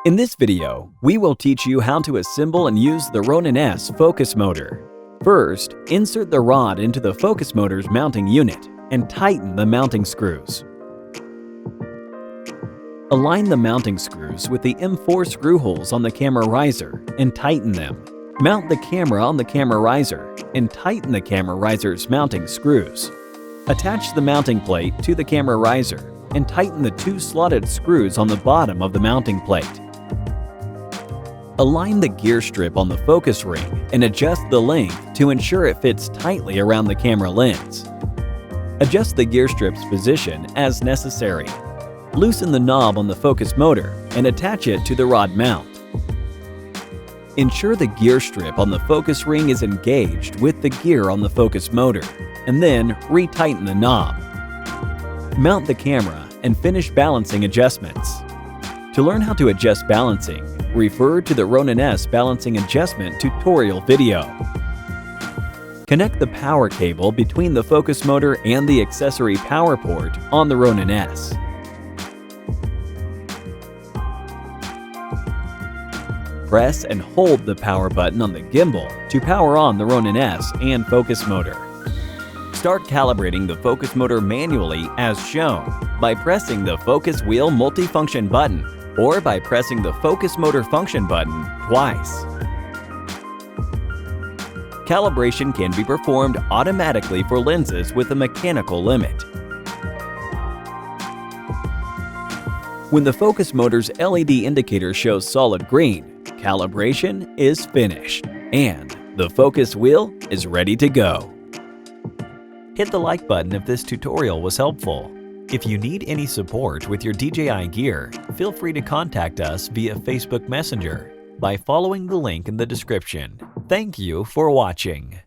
In this video, we will teach you how to assemble and use the Ronin S focus motor. First, insert the rod into the focus motor's mounting unit and tighten the mounting screws. Align the mounting screws with the M4 screw holes on the camera riser and tighten them. Mount the camera on the camera riser and tighten the camera riser's mounting screws. Attach the mounting plate to the camera riser and tighten the two slotted screws on the bottom of the mounting plate. Align the gear strip on the focus ring and adjust the length to ensure it fits tightly around the camera lens. Adjust the gear strip's position as necessary. Loosen the knob on the focus motor and attach it to the rod mount. Ensure the gear strip on the focus ring is engaged with the gear on the focus motor, and then retighten the knob. Mount the camera and finish balancing adjustments. To learn how to adjust balancing, refer to the Ronin S balancing adjustment tutorial video. Connect the power cable between the focus motor and the accessory power port on the Ronin S. Press and hold the power button on the gimbal to power on the Ronin S and focus motor. Start calibrating the focus motor manually as shown by pressing the focus wheel multifunction button or by pressing the focus motor function button twice. Calibration can be performed automatically for lenses with a mechanical limit. When the focus motor's LED indicator shows solid green, calibration is finished, and the focus wheel is ready to go. Hit the like button if this tutorial was helpful. If you need any support with your DJI gear, feel free to contact us via Facebook Messenger by following the link in the description. Thank you for watching.